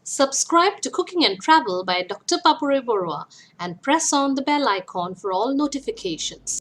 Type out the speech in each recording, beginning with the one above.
Subscribe to Cooking and Travel by Dr. Papori Barooah and press on the bell icon for all notifications.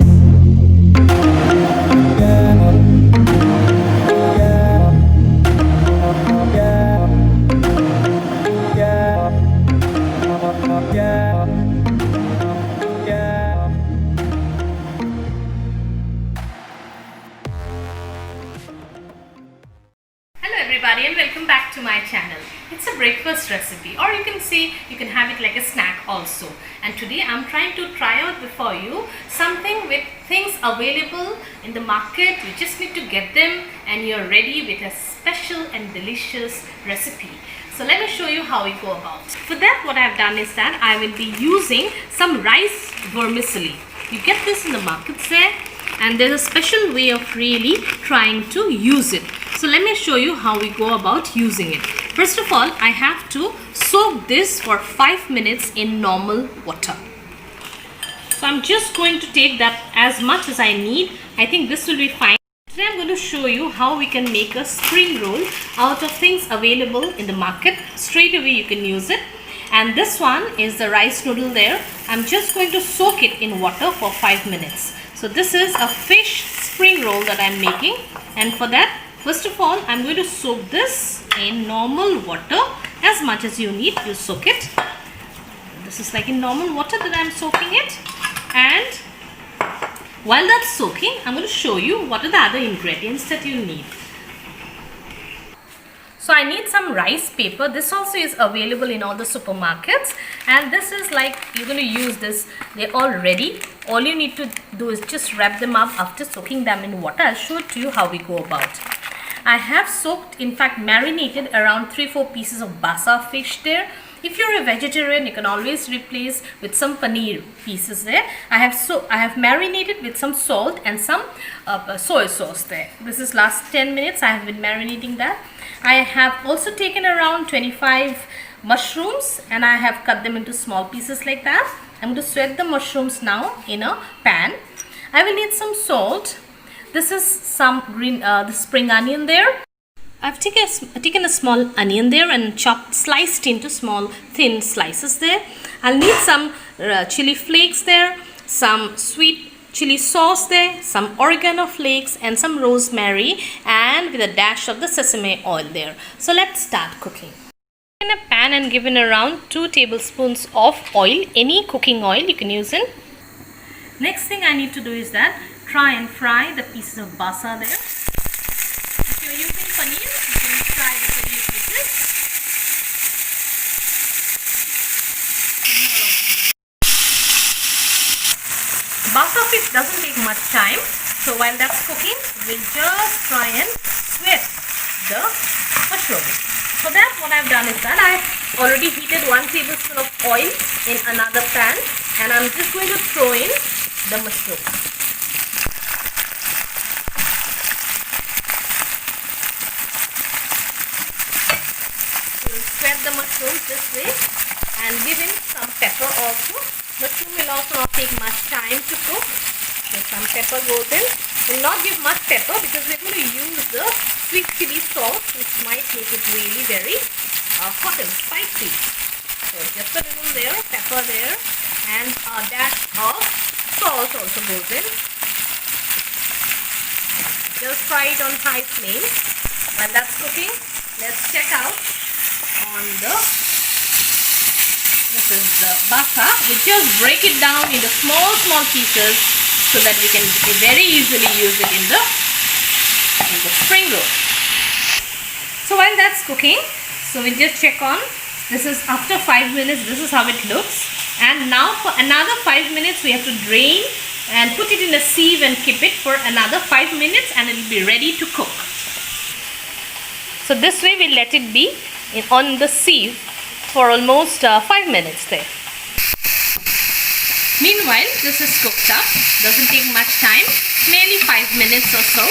Hello everybody and welcome back to my channel. It's a breakfast recipe, or you can say you can have it like a snack also. And today I'm trying to try out before you something with things available in the market. You just need to get them and you're ready with a special and delicious recipe. So let me show you how we go about. For that, what I've done is that I will be using some rice vermicelli. You get this in the markets there, and there's a special way of really trying to use it. So let me show you how we go about using it. First of all, I have to soak this for 5 minutes in normal water. So I'm just going to take that as much as I need. I think this will be fine. Today I'm going to show you how we can make a spring roll out of things available in the market. Straight away you can use it. And this one is the rice noodle there. I'm just going to soak it in water for 5 minutes. So this is a fish spring roll that I'm making, and for that, first of all, I'm going to soak this in normal water. As much as you need, you soak it. This is like in normal water that I'm soaking it. And while that's soaking, I'm going to show you what are the other ingredients that you need. So I need some rice paper. This also is available in all the supermarkets, and this is like, you're going to use this, they're all ready. All you need to do is just wrap them up after soaking them in water. I'll show it to you how we go about. I have soaked, in fact marinated around 3-4 pieces of Basa fish there. If you're a vegetarian, you can always replace with some paneer pieces there. I have marinated with some salt and some soy sauce there. This is last 10 minutes I have been marinating that. I have also taken around 25 mushrooms and I have cut them into small pieces like that. I'm going to sweat the mushrooms now in a pan. I will need some salt. This is some green, the spring onion there. I've taken a small onion there and sliced into small thin slices there. I'll need some chili flakes there, some sweet chili sauce there, some oregano flakes and some rosemary, and with a dash of the sesame oil there. So let's start cooking. In a pan and given around 2 tablespoons of oil, any cooking oil you can use in. Next thing I need to do is that try and fry the pieces of basa there. If you're using paneer, you can fry the paneer pieces. Basa fish doesn't take much time, so while that's cooking, we'll just try and sweat the mushroom. For that, what I've done is that I've already heated 1 tablespoon of oil in another pan, and I'm just going to throw in the mushroom. We'll spread the mushrooms this way and give in some pepper also. Mushroom will also not take much time to cook. So some pepper goes in. We'll not give much pepper because we're going to use the sweet chili sauce, which might make it really very hot and spicy. So just a little there, pepper there, and a dash of salt also goes in. Just fry it on high flame. While that's cooking, let's check out on this is the basa. We just break it down into small pieces so that we can very easily use it in the spring roll. So while that's cooking, so we'll just check on. This is after 5 minutes. This is how it looks. And now for another 5 minutes we have to drain and put it in a sieve and keep it for another 5 minutes, and it will be ready to cook. So this way we let it be on the sieve for almost 5 minutes there. Meanwhile, this is cooked up. Doesn't take much time, merely 5 minutes or so.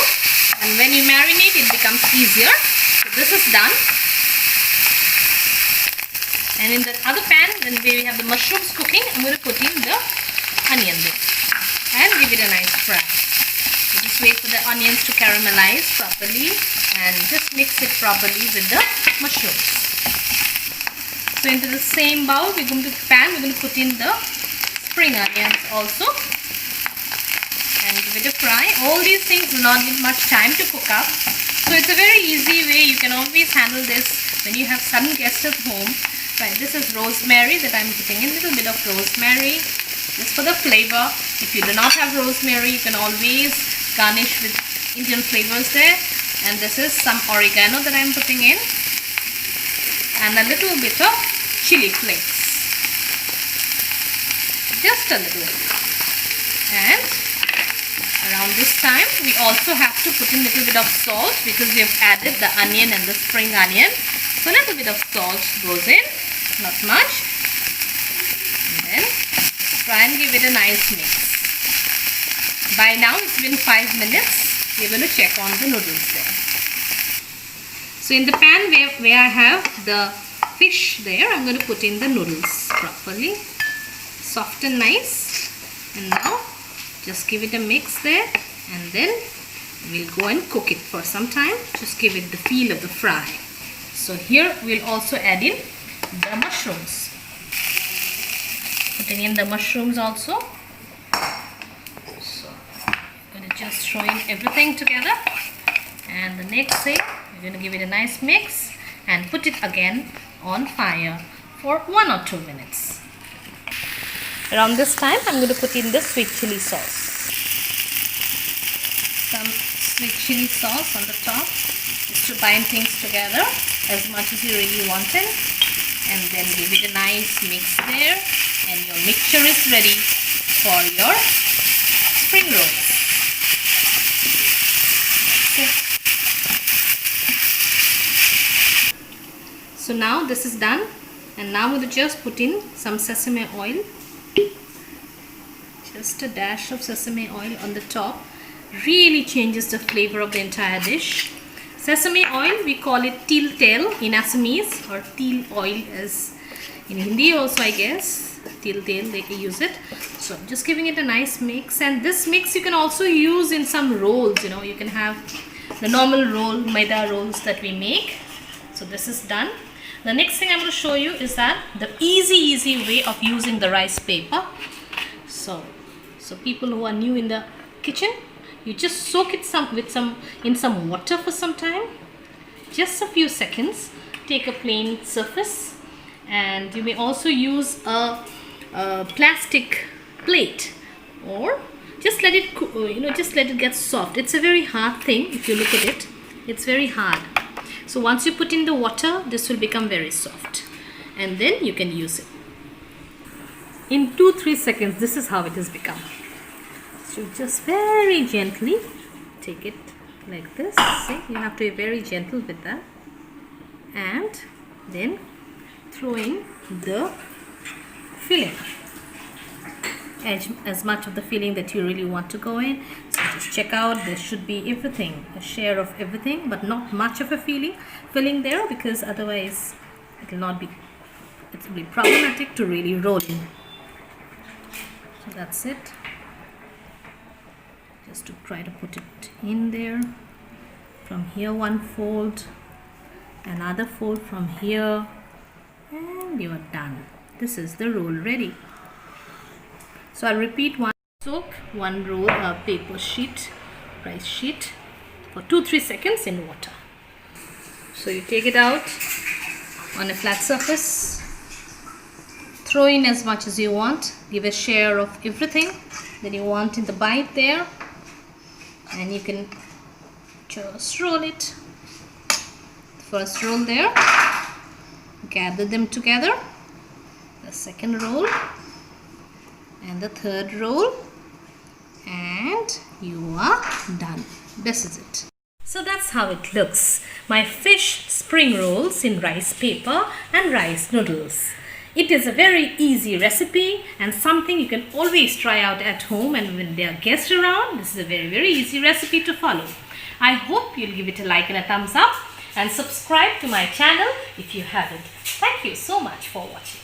And when you marinate, it becomes easier. So this is done. And in the other pan, when we have the mushrooms cooking, I'm going to put in the onion there and give it a nice fry. So just wait for the onions to caramelize properly and just mix it properly with the mushrooms. So into the same bowl, we're going to put in the spring onions also and give it a fry. All these things do not need much time to cook up. So it's a very easy way. You can always handle this when you have sudden guests at home. Right, this is rosemary that I'm putting in, a little bit of rosemary just for the flavor. If you do not have rosemary, you can always garnish with Indian flavors there. And this is some oregano that I'm putting in, and a little bit of chili flakes, just a little. And around this time we also have to put in a little bit of salt because we have added the onion and the spring onion. So a little bit of salt goes in, not much, and then try and give it a nice mix. By now it's been 5 minutes. We're going to check on the noodles there. So in the pan where I have the fish there, I'm going to put in the noodles properly, soft and nice. And now just give it a mix there, and then we'll go and cook it for some time. Just give it the feel of the fry. So here we'll also add in the mushrooms. Putting in the mushrooms also. So I'm going to just throw in everything together, and the next thing we're going to give it a nice mix and put it again on fire for 1 or 2 minutes. Around this time I'm going to put in the sweet chili sauce. Some sweet chili sauce on the top just to bind things together as much as you really want it, and then give it a nice mix there, and your mixture is ready for your spring rolls. Okay. So now this is done, and now I'm going to just put in some sesame oil. Just a dash of sesame oil on the top really changes the flavor of the entire dish. Sesame oil, we call it til tel in Assamese, or til oil as in Hindi also, I guess. Til tel, they can use it. So I'm just giving it a nice mix, and this mix you can also use in some rolls. You know, you can have the normal roll, maida rolls that we make. So this is done. The next thing I'm going to show you is that the easy way of using the rice paper. So people who are new in the kitchen, you just soak it in some water for some time, just a few seconds. Take a plain surface, and you may also use a plastic plate, or just let it just let it get soft. It's a very hard thing. If you look at it, it's very hard. So once you put in the water, this will become very soft, and then you can use it. In 2-3 seconds, this is how it has become. So just very gently take it like this. See, you have to be very gentle with that, and then throw in the filling, as much of the filling that you really want to go in. So just check out, there should be everything, a share of everything, but not much of a filling there, because otherwise it will be problematic to really roll in. So that's it. Just to try to put it in there. From here one fold, another fold from here, and you are done. This is the roll ready. So I'll repeat one. Soak one roll paper sheet, rice sheet, for 2-3 seconds in water. So you take it out on a flat surface, throw in as much as you want, give a share of everything that you want in the bite there, and you can just roll it. First roll there, gather them together, the second roll and the third roll, and you are done. This is it. So that's how it looks. My fish spring rolls in rice paper and rice noodles. It is a very easy recipe and something you can always try out at home, and when there are guests around, this is a very easy recipe to follow. I hope you'll give it a like and a thumbs up, and subscribe to my channel if you haven't. Thank you so much for watching.